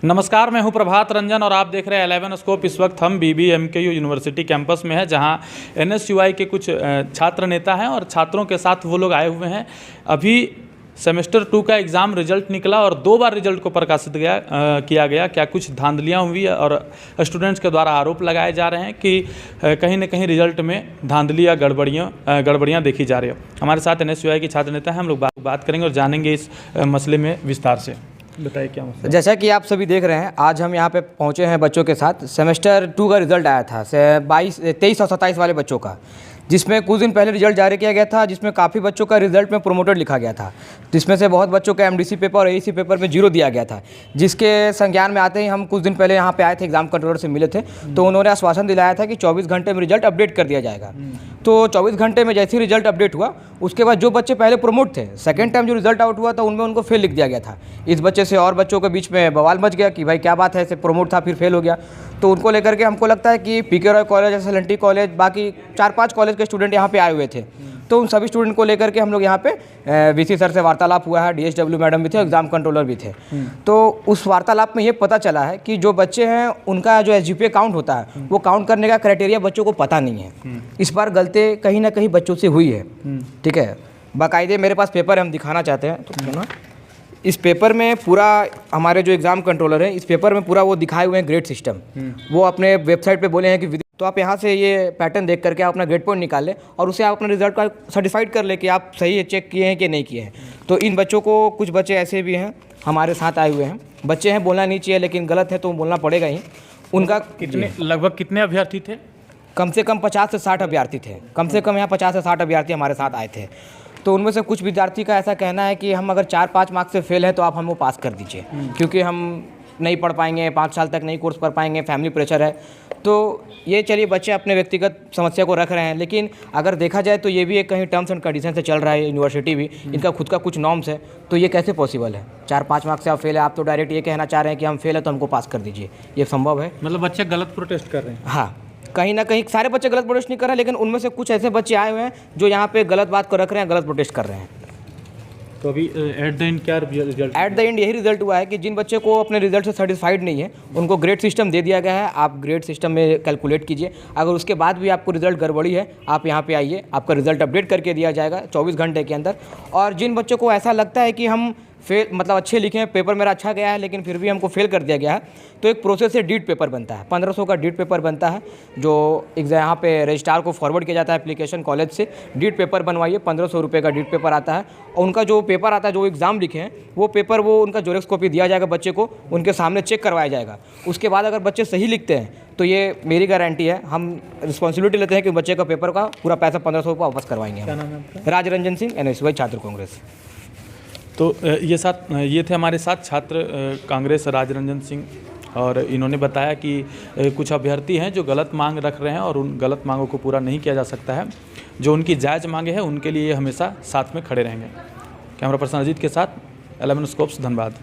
नमस्कार, मैं हूं प्रभात रंजन और आप देख रहे हैं 11 स्कोप। इस वक्त हम BBMKU यूनिवर्सिटी कैंपस में है, जहां NSUI के कुछ छात्र नेता हैं और छात्रों के साथ वो लोग आए हुए हैं। अभी सेमेस्टर 2 का एग्ज़ाम रिजल्ट निकला और 2 बार रिजल्ट को प्रकाशित किया गया। क्या कुछ धांधलियाँ हुई और स्टूडेंट्स के द्वारा आरोप लगाए जा रहे हैं कि कहीं न कहीं रिजल्ट में धांधली या गड़बड़ियाँ देखी जा रही हो। हमारे साथ NSUI के छात्र नेता हैं, हम लोग बात करेंगे और जानेंगे इस मसले में विस्तार से। बताइए क्या मसला। जैसा कि आप सभी देख रहे हैं, आज हम यहाँ पे पहुँचे हैं बच्चों के साथ। सेमेस्टर 2 का रिजल्ट आया था 23 और 27 वाले बच्चों का, जिसमें कुछ दिन पहले रिजल्ट जारी किया गया था, जिसमें काफ़ी बच्चों का रिजल्ट में प्रोमोटेड लिखा गया था, जिसमें से बहुत बच्चों का MDC पेपर और AEC पेपर में 0 दिया गया था। जिसके संज्ञान में आते ही हम कुछ दिन पहले यहाँ पे आए थे, एग्जाम कंट्रोलर से मिले थे, तो उन्होंने आश्वासन दिलाया था कि 24 घंटे में रिजल्ट अपडेट कर दिया जाएगा। तो 24 घंटे में जैसे ही रिजल्ट अपडेट हुआ, उसके बाद जो बच्चे पहले प्रमोट थे, सेकेंड टाइम जो रिजल्ट आउट हुआ था उनमें उनको फेल लिख दिया गया था। इस बच्चे से और बच्चों के बीच में बवाल मच गया कि भाई क्या बात है, ऐसे प्रमोट था फिर फेल हो गया। तो उनको लेकर के हमको लगता है कि PK Roy college, SLNT college, बाकी 4-5 कॉलेज के स्टूडेंट यहाँ पे आए हुए थे। तो उन सभी स्टूडेंट को लेकर के हम लोग यहाँ पे VC सर से वार्तालाप हुआ है, DSW मैडम भी थे, एग्जाम कंट्रोलर भी थे। तो उस वार्तालाप में ये पता चला है कि जो बच्चे हैं उनका जो SGPA काउंट होता है, वो काउंट करने का क्राइटेरिया बच्चों को पता नहीं है। इस बार गलती कहीं ना कहीं बच्चों से हुई है। ठीक है, बाकायदे मेरे पास पेपर हम दिखाना चाहते हैं तो ना। इस पेपर में पूरा हमारे जो एग्ज़ाम कंट्रोलर है, इस पेपर में पूरा वो दिखाए हुए हैं ग्रेड सिस्टम। वो अपने वेबसाइट पे बोले हैं कि तो आप यहाँ से ये पैटर्न देख करके आप अपना ग्रेड पॉइंट निकाल लें और उसे आप अपने रिजल्ट का सर्टिफाइड कर ले कि आप सही चेक किए हैं कि नहीं किए हैं। तो इन बच्चों को, कुछ बच्चे ऐसे भी हैं हमारे साथ आए हुए हैं, बच्चे हैं बोलना नहीं चाहिए लेकिन गलत है तो बोलना पड़ेगा ही। उनका लगभग कितने अभ्यर्थी थे? कम से कम 50 से 60 अभ्यर्थी थे। कम से कम यहाँ 50 से 60 अभ्यर्थी हमारे साथ आए थे। तो उनमें से कुछ विद्यार्थी का ऐसा कहना है कि हम अगर 4-5 मार्क्स से फेल है तो आप हमको पास कर दीजिए, क्योंकि हम नहीं पढ़ पाएंगे, 5 साल तक नहीं कोर्स कर पाएंगे, फैमिली प्रेशर है। तो ये चलिए बच्चे अपने व्यक्तिगत समस्या को रख रहे हैं, लेकिन अगर देखा जाए तो ये भी एक कहीं टर्म्स एंड कंडीशन से चल रहा है। यूनिवर्सिटी भी इनका खुद का कुछ नॉर्म्स है, तो ये कैसे पॉसिबल है? 4-5 मार्क्स से आप फेल है, आप तो डायरेक्ट ये कहना चाह रहे हैं कि हम फेल है तो हमको पास कर दीजिए। ये संभव है? मतलब बच्चे गलत प्रोटेस्ट कर रहे हैं? हाँ, कहीं ना कहीं सारे बच्चे गलत प्रोटेस्ट नहीं कर रहे हैं, लेकिन उनमें से कुछ ऐसे बच्चे आए हुए हैं जो यहाँ पे गलत बात को रख रहे हैं, गलत प्रोटेस्ट कर रहे हैं। तो अभी एट द एंड क्या रिजल्ट? एट द एंड यही रिजल्ट हुआ है कि जिन बच्चे को अपने रिजल्ट से सेटिस्फाइड नहीं है, उनको ग्रेड सिस्टम दे दिया गया है। आप ग्रेड सिस्टम में कैलकुलेट कीजिए, अगर उसके बाद भी आपको रिजल्ट गड़बड़ी है, आप यहाँ पे आइए, आपका रिजल्ट अपडेट करके दिया जाएगा 24 घंटे के अंदर। और जिन बच्चों को ऐसा लगता है कि हम फेल, मतलब अच्छे लिखे हैं, पेपर मेरा अच्छा गया है लेकिन फिर भी हमको फेल कर दिया गया है, तो एक प्रोसेस से डीड पेपर बनता है। 1500 का डीड पेपर बनता है, जो यहाँ पे रजिस्ट्रार को फॉरवर्ड किया जाता है एप्लीकेशन कॉलेज से। डीड पेपर बनवाइए, 1500 रुपये का डीड पेपर आता है। और उनका जो पेपर आता है, जो एग्ज़ाम लिखे हैं, वो पेपर वो उनका जेरॉक्स कॉपी दिया जाएगा बच्चे को, उनके सामने चेक करवाया जाएगा। उसके बाद अगर बच्चे सही लिखते हैं तो ये मेरी गारंटी है, हम रिस्पॉन्सिबिलिटी लेते हैं कि बच्चे का पेपर का पूरा पैसा 1500 रुपये वापस करवाएंगे। क्या नाम है आपका? राजरंजन सिंह, NSUI छात्र कांग्रेस। तो ये थे हमारे साथ छात्र कांग्रेस राजरंजन सिंह, और इन्होंने बताया कि कुछ अभ्यर्थी हैं जो गलत मांग रख रहे हैं और उन गलत मांगों को पूरा नहीं किया जा सकता है। जो उनकी जायज़ मांगे हैं उनके लिए हमेशा साथ में खड़े रहेंगे। कैमरा पर्सन अजीत के साथ 11 स्कोप्स, धनबाद।